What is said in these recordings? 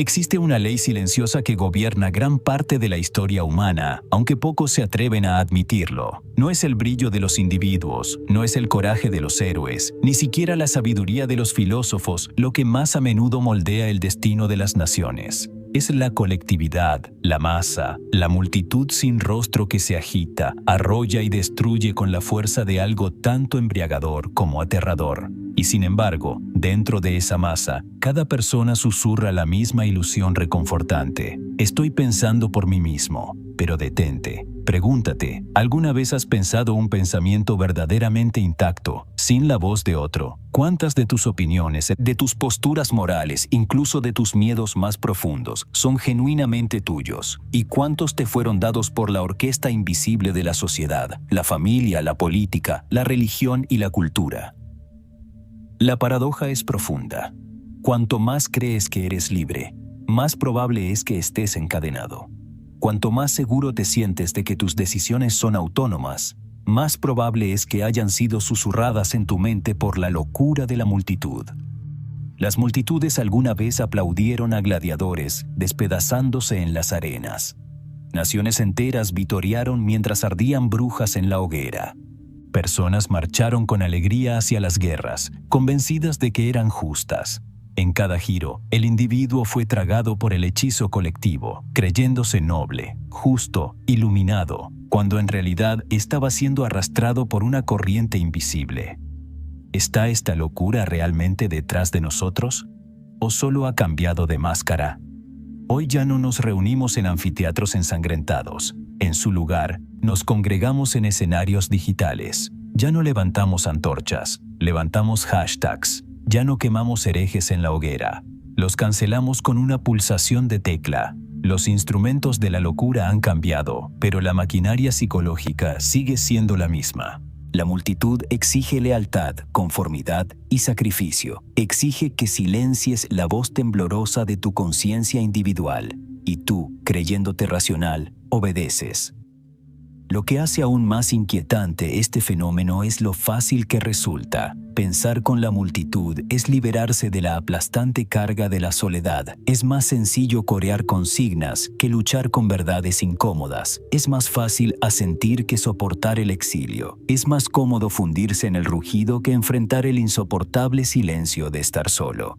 Existe una ley silenciosa que gobierna gran parte de la historia humana, aunque pocos se atreven a admitirlo. No es el brillo de los individuos, no es el coraje de los héroes, ni siquiera la sabiduría de los filósofos lo que más a menudo moldea el destino de las naciones. Es la colectividad, la masa, la multitud sin rostro que se agita, arrolla y destruye con la fuerza de algo tanto embriagador como aterrador. Y sin embargo, dentro de esa masa, cada persona susurra la misma ilusión reconfortante. Estoy pensando por mí mismo, pero detente. Pregúntate, ¿alguna vez has pensado un pensamiento verdaderamente intacto, sin la voz de otro? ¿Cuántas de tus opiniones, de tus posturas morales, incluso de tus miedos más profundos, son genuinamente tuyos? ¿Y cuántos te fueron dados por la orquesta invisible de la sociedad, la familia, la política, la religión y la cultura? La paradoja es profunda. Cuanto más crees que eres libre, más probable es que estés encadenado. Cuanto más seguro te sientes de que tus decisiones son autónomas, más probable es que hayan sido susurradas en tu mente por la locura de la multitud. Las multitudes alguna vez aplaudieron a gladiadores despedazándose en las arenas. Naciones enteras vitorearon mientras ardían brujas en la hoguera. Personas marcharon con alegría hacia las guerras, convencidas de que eran justas. En cada giro, el individuo fue tragado por el hechizo colectivo, creyéndose noble, justo, iluminado, cuando en realidad estaba siendo arrastrado por una corriente invisible. ¿Está esta locura realmente detrás de nosotros? ¿O solo ha cambiado de máscara? Hoy ya no nos reunimos en anfiteatros ensangrentados. En su lugar, nos congregamos en escenarios digitales. Ya no levantamos antorchas, levantamos hashtags. Ya no quemamos herejes en la hoguera. Los cancelamos con una pulsación de tecla. Los instrumentos de la locura han cambiado, pero la maquinaria psicológica sigue siendo la misma. La multitud exige lealtad, conformidad y sacrificio. Exige que silencies la voz temblorosa de tu conciencia individual. Y tú, creyéndote racional, obedeces. Lo que hace aún más inquietante este fenómeno es lo fácil que resulta. Pensar con la multitud es liberarse de la aplastante carga de la soledad. Es más sencillo corear consignas que luchar con verdades incómodas. Es más fácil asentir que soportar el exilio. Es más cómodo fundirse en el rugido que enfrentar el insoportable silencio de estar solo.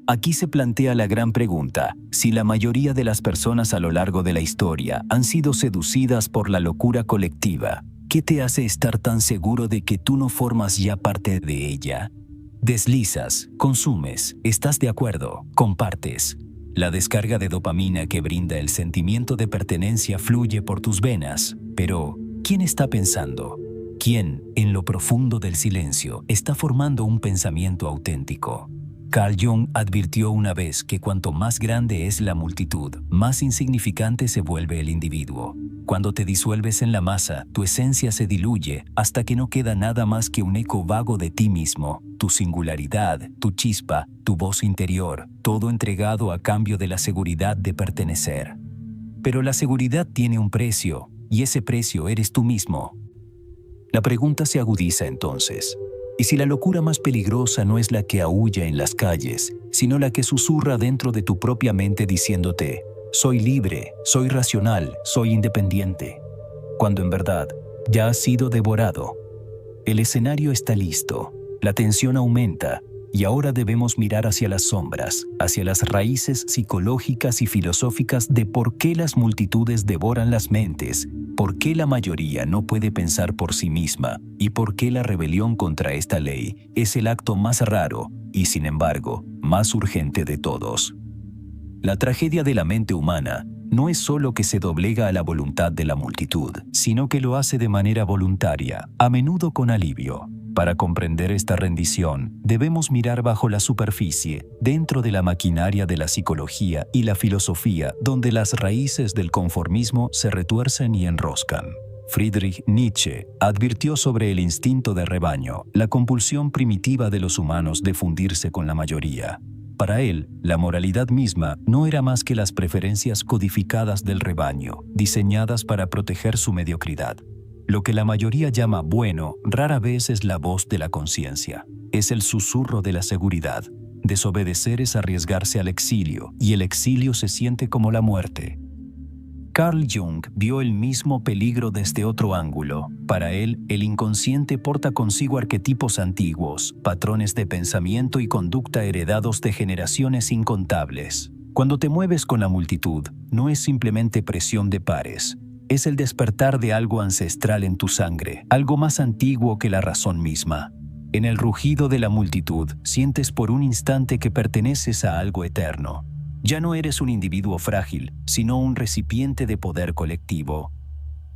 Aquí se plantea la gran pregunta: si la mayoría de las personas a lo largo de la historia han sido seducidas por la locura colectiva, ¿qué te hace estar tan seguro de que tú no formas ya parte de ella? Deslizas, consumes, estás de acuerdo, compartes. La descarga de dopamina que brinda el sentimiento de pertenencia fluye por tus venas, pero ¿quién está pensando? ¿Quién, en lo profundo del silencio, está formando un pensamiento auténtico? Carl Jung advirtió una vez que cuanto más grande es la multitud, más insignificante se vuelve el individuo. Cuando te disuelves en la masa, tu esencia se diluye hasta que no queda nada más que un eco vago de ti mismo, tu singularidad, tu chispa, tu voz interior, todo entregado a cambio de la seguridad de pertenecer. Pero la seguridad tiene un precio, y ese precio eres tú mismo. La pregunta se agudiza entonces. ¿Y si la locura más peligrosa no es la que aúlla en las calles, sino la que susurra dentro de tu propia mente diciéndote: soy libre, soy racional, soy independiente? Cuando en verdad ya has sido devorado. El escenario está listo, la tensión aumenta, y ahora debemos mirar hacia las sombras, hacia las raíces psicológicas y filosóficas de por qué las multitudes devoran las mentes, por qué la mayoría no puede pensar por sí misma y por qué la rebelión contra esta ley es el acto más raro y, sin embargo, más urgente de todos. La tragedia de la mente humana no es solo que se doblega a la voluntad de la multitud, sino que lo hace de manera voluntaria, a menudo con alivio. Para comprender esta rendición, debemos mirar bajo la superficie, dentro de la maquinaria de la psicología y la filosofía, donde las raíces del conformismo se retuercen y enroscan. Friedrich Nietzsche advirtió sobre el instinto de rebaño, la compulsión primitiva de los humanos de fundirse con la mayoría. Para él, la moralidad misma no era más que las preferencias codificadas del rebaño, diseñadas para proteger su mediocridad. Lo que la mayoría llama bueno rara vez es la voz de la conciencia, es el susurro de la seguridad. Desobedecer es arriesgarse al exilio, y el exilio se siente como la muerte. Carl Jung vio el mismo peligro desde otro ángulo. Para él, el inconsciente porta consigo arquetipos antiguos, patrones de pensamiento y conducta heredados de generaciones incontables. Cuando te mueves con la multitud, no es simplemente presión de pares. Es el despertar de algo ancestral en tu sangre, algo más antiguo que la razón misma. En el rugido de la multitud, sientes por un instante que perteneces a algo eterno. Ya no eres un individuo frágil, sino un recipiente de poder colectivo.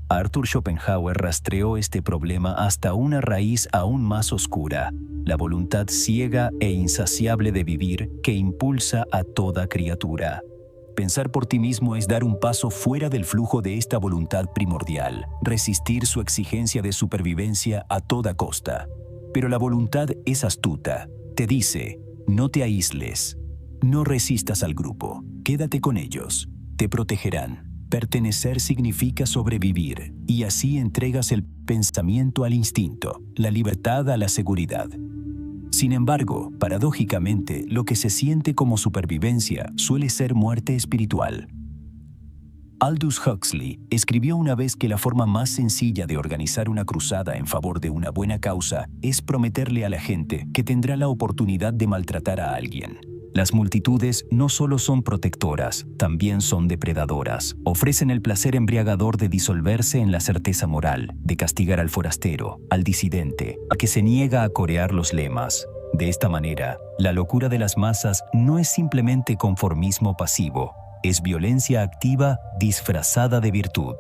Arthur Schopenhauer rastreó este problema hasta una raíz aún más oscura, la voluntad ciega e insaciable de vivir que impulsa a toda criatura. Pensar por ti mismo es dar un paso fuera del flujo de esta voluntad primordial, resistir su exigencia de supervivencia a toda costa. Pero la voluntad es astuta. Te dice, no te aísles, no resistas al grupo, quédate con ellos, te protegerán. Pertenecer significa sobrevivir, y así entregas el pensamiento al instinto, la libertad a la seguridad. Sin embargo, paradójicamente, lo que se siente como supervivencia suele ser muerte espiritual. Aldous Huxley escribió una vez que la forma más sencilla de organizar una cruzada en favor de una buena causa es prometerle a la gente que tendrá la oportunidad de maltratar a alguien. Las multitudes no solo son protectoras, también son depredadoras. Ofrecen el placer embriagador de disolverse en la certeza moral, de castigar al forastero, al disidente, al que se niega a corear los lemas. De esta manera, la locura de las masas no es simplemente conformismo pasivo, es violencia activa disfrazada de virtud.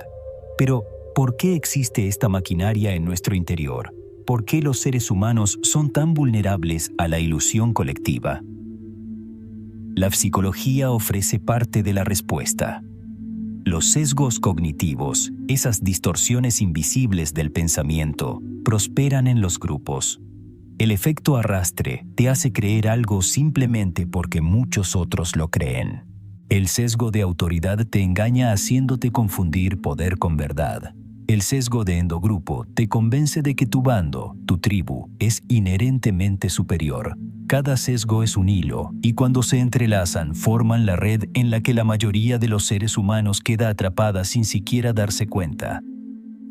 Pero, ¿por qué existe esta maquinaria en nuestro interior? ¿Por qué los seres humanos son tan vulnerables a la ilusión colectiva? La psicología ofrece parte de la respuesta. Los sesgos cognitivos, esas distorsiones invisibles del pensamiento, prosperan en los grupos. El efecto arrastre te hace creer algo simplemente porque muchos otros lo creen. El sesgo de autoridad te engaña haciéndote confundir poder con verdad. El sesgo de endogrupo te convence de que tu bando, tu tribu, es inherentemente superior. Cada sesgo es un hilo, y cuando se entrelazan forman la red en la que la mayoría de los seres humanos queda atrapada sin siquiera darse cuenta.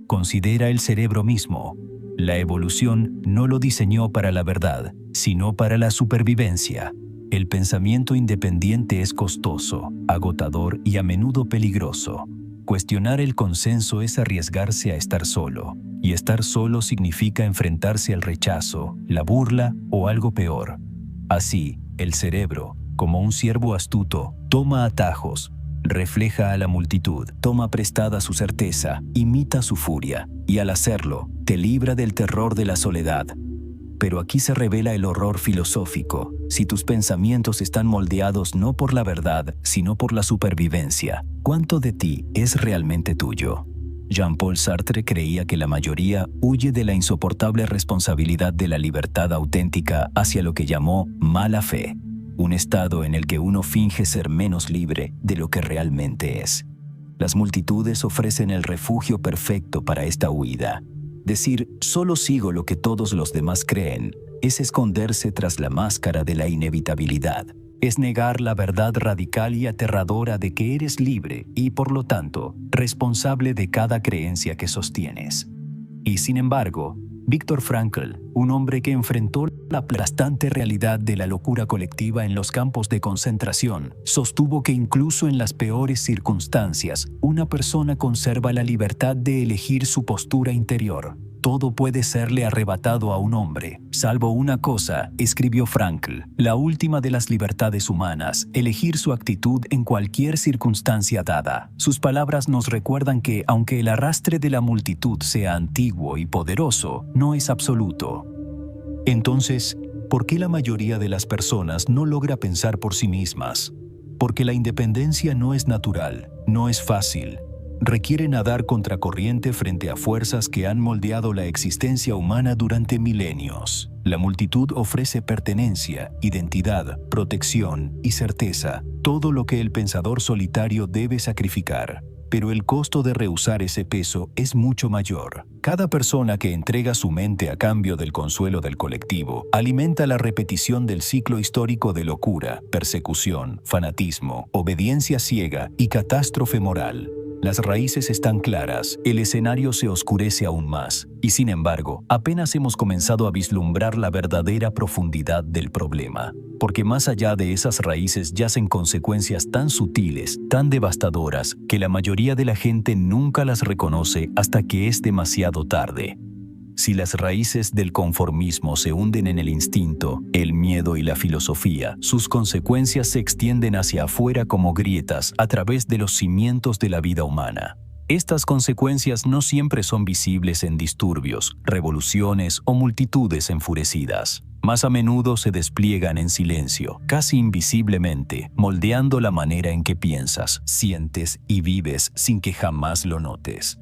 Considera el cerebro mismo. La evolución no lo diseñó para la verdad, sino para la supervivencia. El pensamiento independiente es costoso, agotador y a menudo peligroso. Cuestionar el consenso es arriesgarse a estar solo, y estar solo significa enfrentarse al rechazo, la burla o algo peor. Así, el cerebro, como un ciervo astuto, toma atajos, refleja a la multitud, toma prestada su certeza, imita su furia, y al hacerlo, te libra del terror de la soledad. Pero aquí se revela el horror filosófico. Si tus pensamientos están moldeados no por la verdad, sino por la supervivencia, ¿cuánto de ti es realmente tuyo? Jean-Paul Sartre creía que la mayoría huye de la insoportable responsabilidad de la libertad auténtica hacia lo que llamó mala fe, un estado en el que uno finge ser menos libre de lo que realmente es. Las multitudes ofrecen el refugio perfecto para esta huida. Decir, solo sigo lo que todos los demás creen, es esconderse tras la máscara de la inevitabilidad. Es negar la verdad radical y aterradora de que eres libre y, por lo tanto, responsable de cada creencia que sostienes. Y sin embargo, Viktor Frankl, un hombre que enfrentó la aplastante realidad de la locura colectiva en los campos de concentración, sostuvo que incluso en las peores circunstancias, una persona conserva la libertad de elegir su postura interior. Todo puede serle arrebatado a un hombre, salvo una cosa, escribió Frankl, la última de las libertades humanas, elegir su actitud en cualquier circunstancia dada. Sus palabras nos recuerdan que, aunque el arrastre de la multitud sea antiguo y poderoso, no es absoluto. Entonces, ¿por qué la mayoría de las personas no logra pensar por sí mismas? Porque la independencia no es natural, no es fácil. Requiere nadar contracorriente frente a fuerzas que han moldeado la existencia humana durante milenios. La multitud ofrece pertenencia, identidad, protección y certeza, todo lo que el pensador solitario debe sacrificar. pero el costo de rehusar ese peso es mucho mayor. Cada persona que entrega su mente a cambio del consuelo del colectivo alimenta la repetición del ciclo histórico de locura, persecución, fanatismo, obediencia ciega y catástrofe moral. Las raíces están claras, el escenario se oscurece aún más, y sin embargo, apenas hemos comenzado a vislumbrar la verdadera profundidad del problema, porque más allá de esas raíces yacen consecuencias tan sutiles, tan devastadoras, que la mayoría de la gente nunca las reconoce hasta que es demasiado tarde. Si las raíces del conformismo se hunden en el instinto, el miedo y la filosofía, sus consecuencias se extienden hacia afuera como grietas a través de los cimientos de la vida humana. Estas consecuencias no siempre son visibles en disturbios, revoluciones o multitudes enfurecidas. Más a menudo se despliegan en silencio, casi invisiblemente, moldeando la manera en que piensas, sientes y vives sin que jamás lo notes.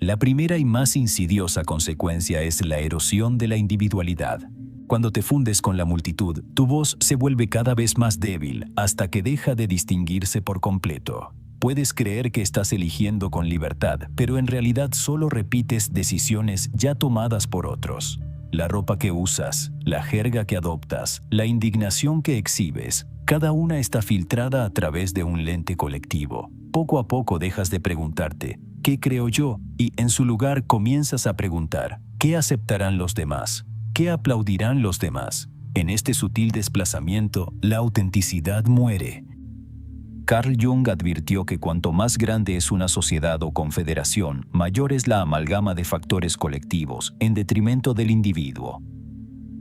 La primera y más insidiosa consecuencia es la erosión de la individualidad. Cuando te fundes con la multitud, tu voz se vuelve cada vez más débil hasta que deja de distinguirse por completo. Puedes creer que estás eligiendo con libertad, pero en realidad solo repites decisiones ya tomadas por otros. La ropa que usas, la jerga que adoptas, la indignación que exhibes, cada una está filtrada a través de un lente colectivo. Poco a poco dejas de preguntarte, ¿qué creo yo? Y en su lugar comienzas a preguntar, ¿qué aceptarán los demás? ¿Qué aplaudirán los demás? En este sutil desplazamiento, la autenticidad muere. Carl Jung advirtió que cuanto más grande es una sociedad o confederación, mayor es la amalgama de factores colectivos, en detrimento del individuo.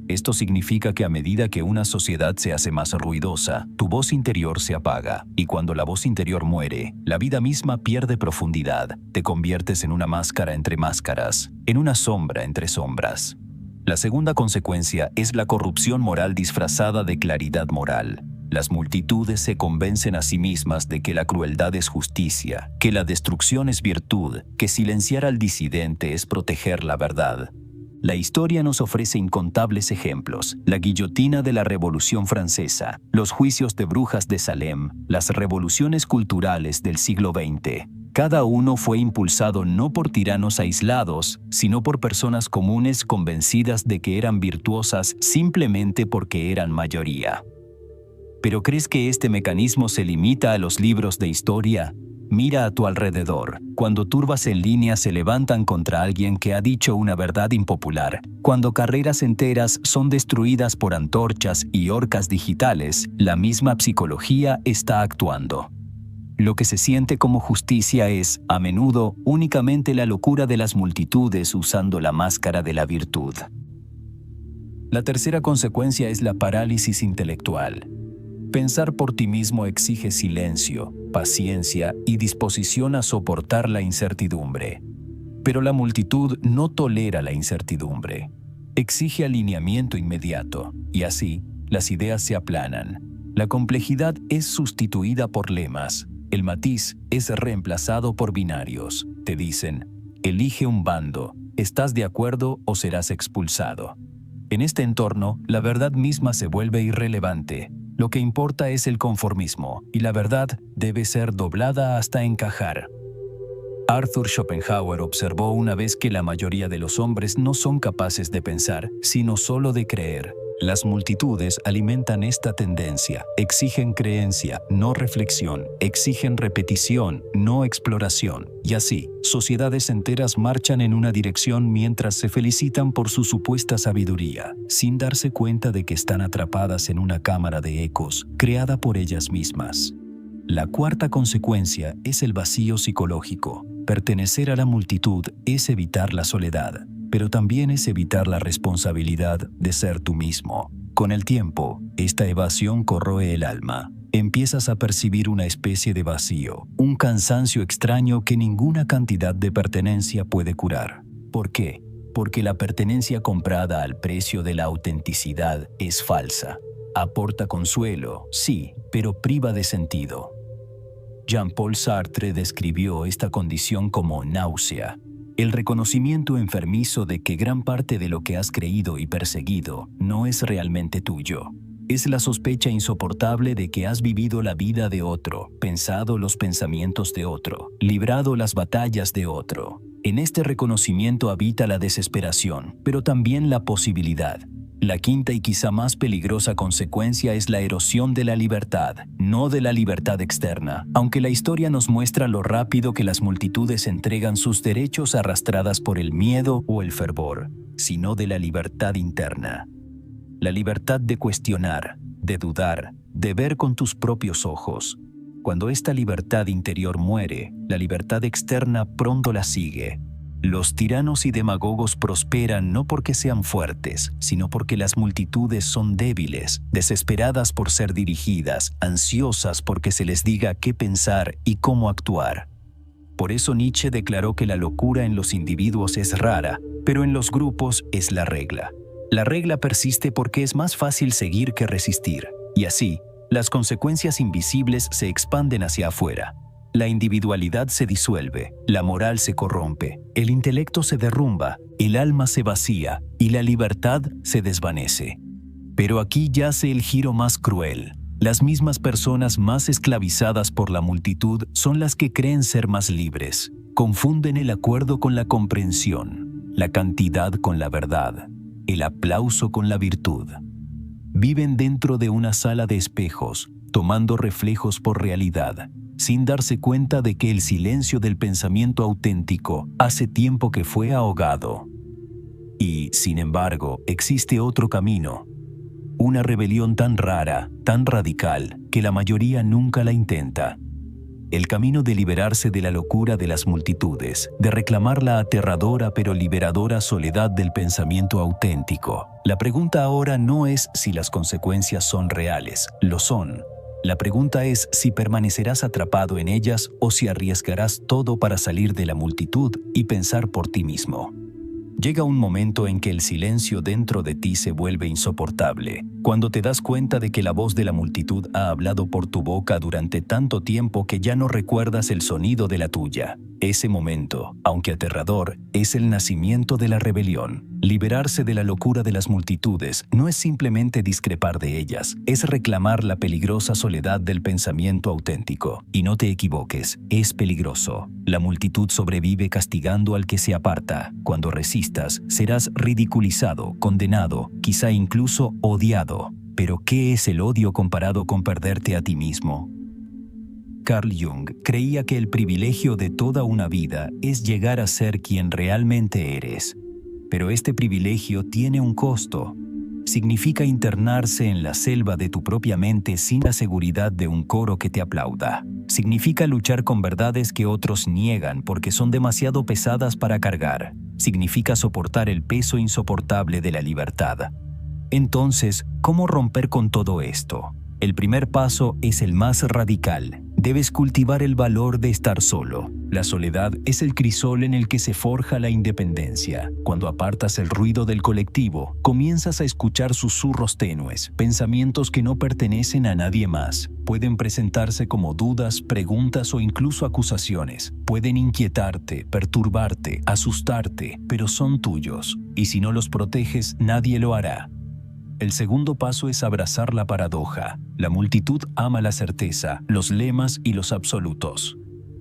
Esto significa que a medida que una sociedad se hace más ruidosa, tu voz interior se apaga, y cuando la voz interior muere, la vida misma pierde profundidad, te conviertes en una máscara entre máscaras, en una sombra entre sombras. La segunda consecuencia es la corrupción moral disfrazada de claridad moral. Las multitudes se convencen a sí mismas de que la crueldad es justicia, que la destrucción es virtud, que silenciar al disidente es proteger la verdad. La historia nos ofrece incontables ejemplos: la guillotina de la Revolución Francesa, los juicios de brujas de Salem, las revoluciones culturales del siglo XX. Cada uno fue impulsado no por tiranos aislados, sino por personas comunes convencidas de que eran virtuosas simplemente porque eran mayoría. ¿Pero crees que este mecanismo se limita a los libros de historia? Mira a tu alrededor. Cuando turbas en línea se levantan contra alguien que ha dicho una verdad impopular, cuando carreras enteras son destruidas por antorchas y orcas digitales, la misma psicología está actuando. Lo que se siente como justicia es, a menudo, únicamente la locura de las multitudes usando la máscara de la virtud. La tercera consecuencia es la parálisis intelectual. Pensar por ti mismo exige silencio, paciencia y disposición a soportar la incertidumbre. Pero la multitud no tolera la incertidumbre. Exige alineamiento inmediato, y así, las ideas se aplanan. La complejidad es sustituida por lemas. El matiz es reemplazado por binarios. Te dicen, elige un bando, ¿estás de acuerdo o serás expulsado? En este entorno, la verdad misma se vuelve irrelevante. Lo que importa es el conformismo, y la verdad debe ser doblada hasta encajar. Arthur Schopenhauer observó una vez que la mayoría de los hombres no son capaces de pensar, sino solo de creer. Las multitudes alimentan esta tendencia, exigen creencia, no reflexión, exigen repetición, no exploración. Y así, sociedades enteras marchan en una dirección mientras se felicitan por su supuesta sabiduría, sin darse cuenta de que están atrapadas en una cámara de ecos, creada por ellas mismas. La cuarta consecuencia es el vacío psicológico. Pertenecer a la multitud es evitar la soledad, pero también es evitar la responsabilidad de ser tú mismo. Con el tiempo, esta evasión corroe el alma. Empiezas a percibir una especie de vacío, un cansancio extraño que ninguna cantidad de pertenencia puede curar. ¿Por qué? Porque la pertenencia comprada al precio de la autenticidad es falsa. Aporta consuelo, sí, pero priva de sentido. Jean-Paul Sartre describió esta condición como náusea. El reconocimiento enfermizo de que gran parte de lo que has creído y perseguido no es realmente tuyo. Es la sospecha insoportable de que has vivido la vida de otro, pensado los pensamientos de otro, librado las batallas de otro. En este reconocimiento habita la desesperación, pero también la posibilidad. La quinta y quizá más peligrosa consecuencia es la erosión de la libertad, no de la libertad externa, aunque la historia nos muestra lo rápido que las multitudes entregan sus derechos arrastradas por el miedo o el fervor, sino de la libertad interna. La libertad de cuestionar, de dudar, de ver con tus propios ojos. Cuando esta libertad interior muere, la libertad externa pronto la sigue. Los tiranos y demagogos prosperan no porque sean fuertes, sino porque las multitudes son débiles, desesperadas por ser dirigidas, ansiosas porque se les diga qué pensar y cómo actuar. Por eso Nietzsche declaró que la locura en los individuos es rara, pero en los grupos es la regla. La regla persiste porque es más fácil seguir que resistir, y así, las consecuencias invisibles se expanden hacia afuera. La individualidad se disuelve, la moral se corrompe, el intelecto se derrumba, el alma se vacía y la libertad se desvanece. Pero aquí yace el giro más cruel. Las mismas personas más esclavizadas por la multitud son las que creen ser más libres. Confunden el acuerdo con la comprensión, la cantidad con la verdad, el aplauso con la virtud. Viven dentro de una sala de espejos, tomando reflejos por realidad, sin darse cuenta de que el silencio del pensamiento auténtico hace tiempo que fue ahogado. Y, sin embargo, existe otro camino. Una rebelión tan rara, tan radical, que la mayoría nunca la intenta. El camino de liberarse de la locura de las multitudes, de reclamar la aterradora pero liberadora soledad del pensamiento auténtico. La pregunta ahora no es si las consecuencias son reales, lo son. La pregunta es si permanecerás atrapado en ellas o si arriesgarás todo para salir de la multitud y pensar por ti mismo. Llega un momento en que el silencio dentro de ti se vuelve insoportable, cuando te das cuenta de que la voz de la multitud ha hablado por tu boca durante tanto tiempo que ya no recuerdas el sonido de la tuya. Ese momento, aunque aterrador, es el nacimiento de la rebelión. Liberarse de la locura de las multitudes no es simplemente discrepar de ellas, es reclamar la peligrosa soledad del pensamiento auténtico. Y no te equivoques, es peligroso. La multitud sobrevive castigando al que se aparta. Cuando resistas, serás ridiculizado, condenado, quizá incluso odiado. Pero ¿qué es el odio comparado con perderte a ti mismo? Carl Jung creía que el privilegio de toda una vida es llegar a ser quien realmente eres. Pero este privilegio tiene un costo. Significa internarse en la selva de tu propia mente sin la seguridad de un coro que te aplauda. Significa luchar con verdades que otros niegan porque son demasiado pesadas para cargar. Significa soportar el peso insoportable de la libertad. Entonces, ¿cómo romper con todo esto? El primer paso es el más radical. Debes cultivar el valor de estar solo. La soledad es el crisol en el que se forja la independencia. Cuando apartas el ruido del colectivo, comienzas a escuchar susurros tenues, pensamientos que no pertenecen a nadie más. Pueden presentarse como dudas, preguntas o incluso acusaciones. Pueden inquietarte, perturbarte, asustarte, pero son tuyos. Y si no los proteges, nadie lo hará. El segundo paso es abrazar la paradoja. La multitud ama la certeza, los lemas y los absolutos.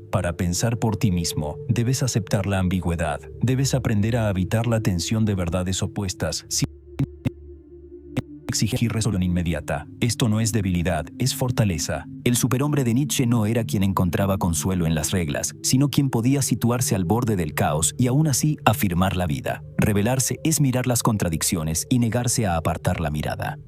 Para pensar por ti mismo, debes aceptar la ambigüedad. Debes aprender a habitar la tensión de verdades opuestas, sin exigir resolución inmediata. Esto no es debilidad, es fortaleza. El superhombre de Nietzsche no era quien encontraba consuelo en las reglas, sino quien podía situarse al borde del caos y aún así afirmar la vida. Rebelarse es mirar las contradicciones y negarse a apartar la mirada.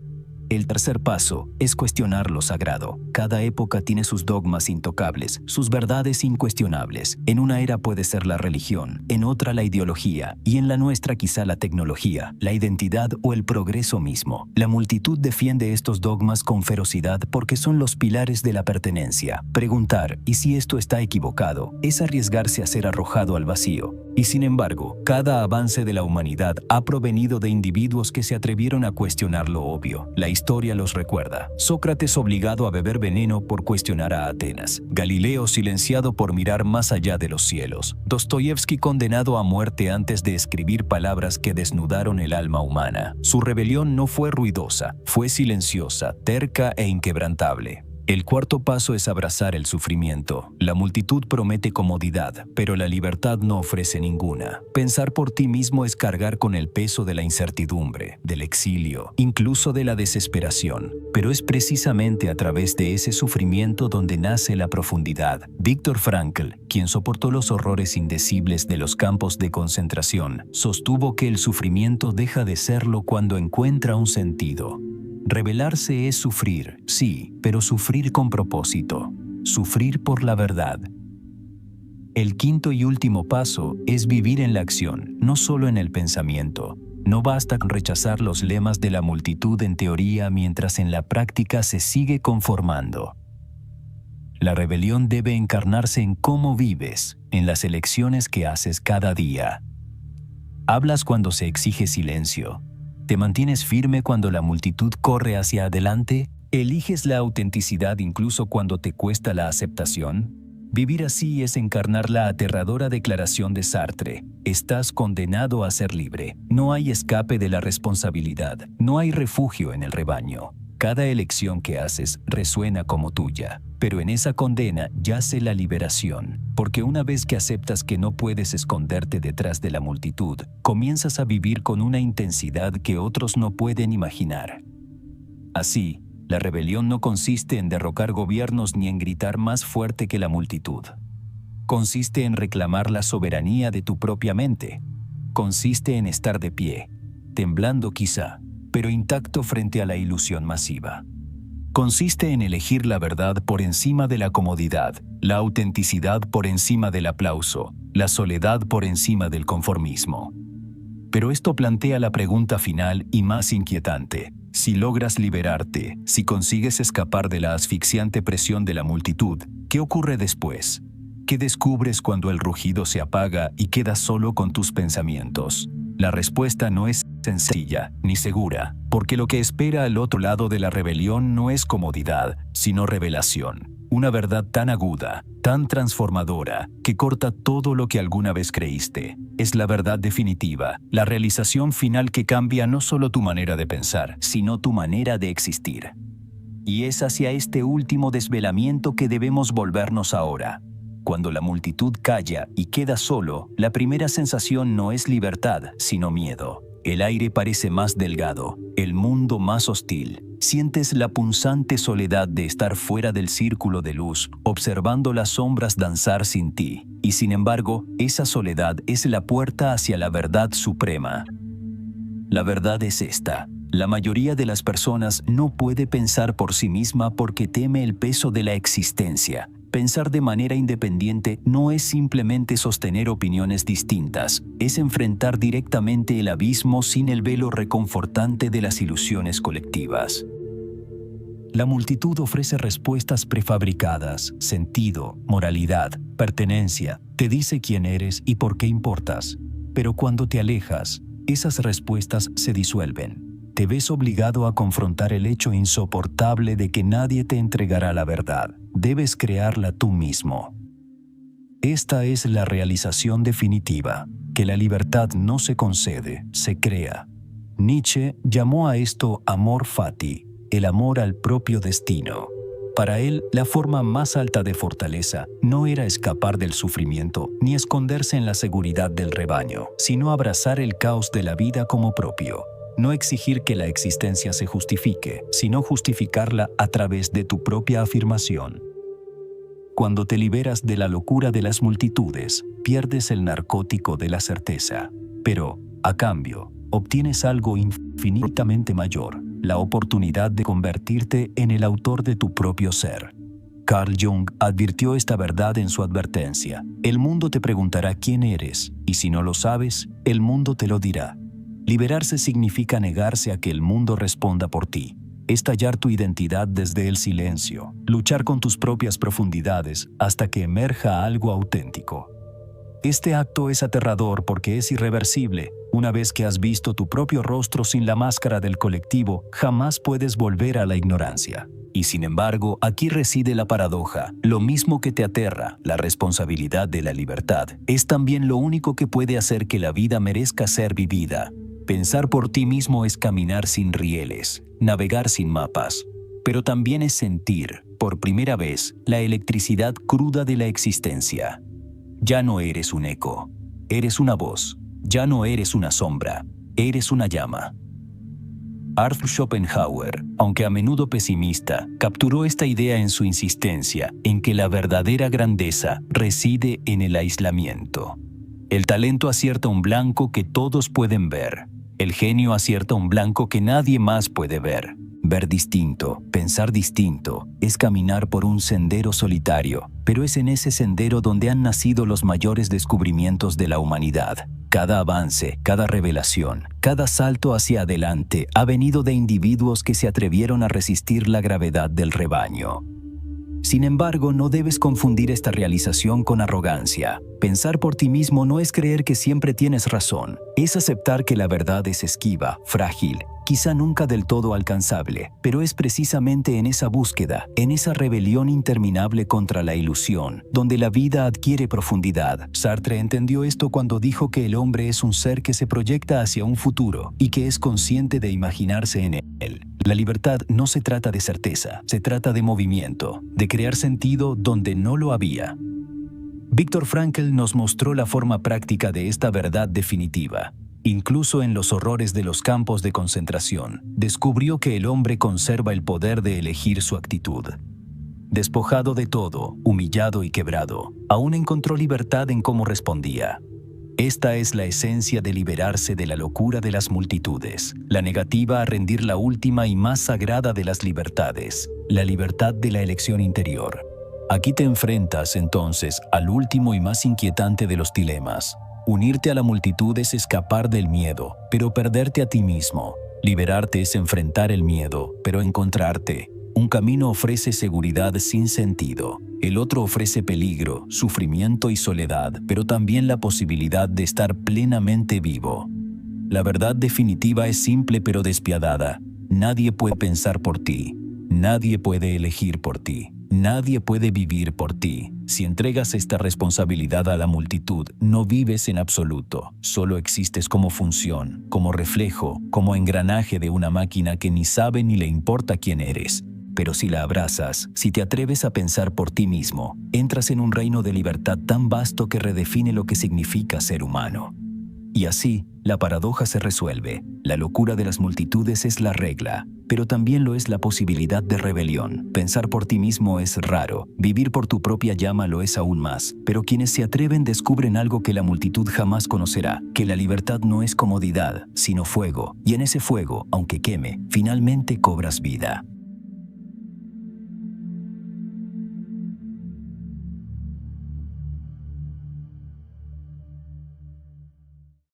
El tercer paso es cuestionar lo sagrado. Cada época tiene sus dogmas intocables, sus verdades incuestionables. En una era puede ser la religión, en otra la ideología, y en la nuestra quizá la tecnología, la identidad o el progreso mismo. La multitud defiende estos dogmas con ferocidad porque son los pilares de la pertenencia. Preguntar, ¿y si esto está equivocado?, es arriesgarse a ser arrojado al vacío. Y sin embargo, cada avance de la humanidad ha provenido de individuos que se atrevieron a cuestionar lo obvio. La historia los recuerda. Sócrates obligado a beber veneno por cuestionar a Atenas. Galileo silenciado por mirar más allá de los cielos. Dostoyevski condenado a muerte antes de escribir palabras que desnudaron el alma humana. Su rebelión no fue ruidosa, fue silenciosa, terca e inquebrantable. El cuarto paso es abrazar el sufrimiento. La multitud promete comodidad, pero la libertad no ofrece ninguna. Pensar por ti mismo es cargar con el peso de la incertidumbre, del exilio, incluso de la desesperación. Pero es precisamente a través de ese sufrimiento donde nace la profundidad. Viktor Frankl, quien soportó los horrores indecibles de los campos de concentración, sostuvo que el sufrimiento deja de serlo cuando encuentra un sentido. Rebelarse es sufrir, sí, pero sufrir con propósito, sufrir por la verdad. El quinto y último paso es vivir en la acción, no solo en el pensamiento. No basta con rechazar los lemas de la multitud en teoría mientras en la práctica se sigue conformando. La rebelión debe encarnarse en cómo vives, en las elecciones que haces cada día. Hablas cuando se exige silencio. ¿Te mantienes firme cuando la multitud corre hacia adelante? ¿Eliges la autenticidad incluso cuando te cuesta la aceptación? Vivir así es encarnar la aterradora declaración de Sartre. Estás condenado a ser libre. No hay escape de la responsabilidad. No hay refugio en el rebaño. Cada elección que haces resuena como tuya, pero en esa condena yace la liberación, porque una vez que aceptas que no puedes esconderte detrás de la multitud, comienzas a vivir con una intensidad que otros no pueden imaginar. Así, la rebelión no consiste en derrocar gobiernos ni en gritar más fuerte que la multitud. Consiste en reclamar la soberanía de tu propia mente. Consiste en estar de pie, temblando quizá, pero intacto frente a la ilusión masiva. Consiste en elegir la verdad por encima de la comodidad, la autenticidad por encima del aplauso, la soledad por encima del conformismo. Pero esto plantea la pregunta final y más inquietante. Si logras liberarte, si consigues escapar de la asfixiante presión de la multitud, ¿qué ocurre después? ¿Qué descubres cuando el rugido se apaga y quedas solo con tus pensamientos? La respuesta no es sencilla ni segura, porque lo que espera al otro lado de la rebelión no es comodidad, sino revelación. Una verdad tan aguda, tan transformadora, que corta todo lo que alguna vez creíste. Es la verdad definitiva, la realización final que cambia no solo tu manera de pensar, sino tu manera de existir. Y es hacia este último desvelamiento que debemos volvernos ahora. Cuando la multitud calla y queda solo, la primera sensación no es libertad, sino miedo. El aire parece más delgado, el mundo más hostil. Sientes la punzante soledad de estar fuera del círculo de luz, observando las sombras danzar sin ti. Y sin embargo, esa soledad es la puerta hacia la verdad suprema. La verdad es esta. La mayoría de las personas no puede pensar por sí misma porque teme el peso de la existencia. Pensar de manera independiente no es simplemente sostener opiniones distintas, es enfrentar directamente el abismo sin el velo reconfortante de las ilusiones colectivas. La multitud ofrece respuestas prefabricadas, sentido, moralidad, pertenencia, te dice quién eres y por qué importas. Pero cuando te alejas, esas respuestas se disuelven. Te ves obligado a confrontar el hecho insoportable de que nadie te entregará la verdad. Debes crearla tú mismo. Esta es la realización definitiva, que la libertad no se concede, se crea. Nietzsche llamó a esto amor fati, el amor al propio destino. Para él, la forma más alta de fortaleza no era escapar del sufrimiento ni esconderse en la seguridad del rebaño, sino abrazar el caos de la vida como propio. No exigir que la existencia se justifique, sino justificarla a través de tu propia afirmación. Cuando te liberas de la locura de las multitudes, pierdes el narcótico de la certeza. Pero, a cambio, obtienes algo infinitamente mayor, la oportunidad de convertirte en el autor de tu propio ser. Carl Jung advirtió esta verdad en su advertencia. El mundo te preguntará quién eres, y si no lo sabes, el mundo te lo dirá. Liberarse significa negarse a que el mundo responda por ti. Es tallar tu identidad desde el silencio, luchar con tus propias profundidades hasta que emerja algo auténtico. Este acto es aterrador porque es irreversible. Una vez que has visto tu propio rostro sin la máscara del colectivo, jamás puedes volver a la ignorancia. Y sin embargo, aquí reside la paradoja. Lo mismo que te aterra, la responsabilidad de la libertad, es también lo único que puede hacer que la vida merezca ser vivida. Pensar por ti mismo es caminar sin rieles, navegar sin mapas, pero también es sentir, por primera vez, la electricidad cruda de la existencia. Ya no eres un eco, eres una voz. Ya no eres una sombra, eres una llama. Arthur Schopenhauer, aunque a menudo pesimista, capturó esta idea en su insistencia en que la verdadera grandeza reside en el aislamiento. El talento acierta un blanco que todos pueden ver. El genio acierta un blanco que nadie más puede ver. Ver distinto, pensar distinto, es caminar por un sendero solitario, pero es en ese sendero donde han nacido los mayores descubrimientos de la humanidad. Cada avance, cada revelación, cada salto hacia adelante ha venido de individuos que se atrevieron a resistir la gravedad del rebaño. Sin embargo, no debes confundir esta realización con arrogancia. Pensar por ti mismo no es creer que siempre tienes razón, es aceptar que la verdad es esquiva, frágil, quizá nunca del todo alcanzable, pero es precisamente en esa búsqueda, en esa rebelión interminable contra la ilusión, donde la vida adquiere profundidad. Sartre entendió esto cuando dijo que el hombre es un ser que se proyecta hacia un futuro y que es consciente de imaginarse en él. La libertad no se trata de certeza, se trata de movimiento, de crear sentido donde no lo había. Viktor Frankl nos mostró la forma práctica de esta verdad definitiva. Incluso en los horrores de los campos de concentración, descubrió que el hombre conserva el poder de elegir su actitud. Despojado de todo, humillado y quebrado, aún encontró libertad en cómo respondía. Esta es la esencia de liberarse de la locura de las multitudes, la negativa a rendir la última y más sagrada de las libertades, la libertad de la elección interior. Aquí te enfrentas, entonces, al último y más inquietante de los dilemas. Unirte a la multitud es escapar del miedo, pero perderte a ti mismo. Liberarte es enfrentar el miedo, pero encontrarte. Un camino ofrece seguridad sin sentido. El otro ofrece peligro, sufrimiento y soledad, pero también la posibilidad de estar plenamente vivo. La verdad definitiva es simple pero despiadada. Nadie puede pensar por ti. Nadie puede elegir por ti. Nadie puede vivir por ti. Si entregas esta responsabilidad a la multitud, no vives en absoluto. Solo existes como función, como reflejo, como engranaje de una máquina que ni sabe ni le importa quién eres. Pero si la abrazas, si te atreves a pensar por ti mismo, entras en un reino de libertad tan vasto que redefine lo que significa ser humano. Y así, la paradoja se resuelve. La locura de las multitudes es la regla, pero también lo es la posibilidad de rebelión. Pensar por ti mismo es raro, vivir por tu propia llama lo es aún más, pero quienes se atreven descubren algo que la multitud jamás conocerá, que la libertad no es comodidad, sino fuego, y en ese fuego, aunque queme, finalmente cobras vida.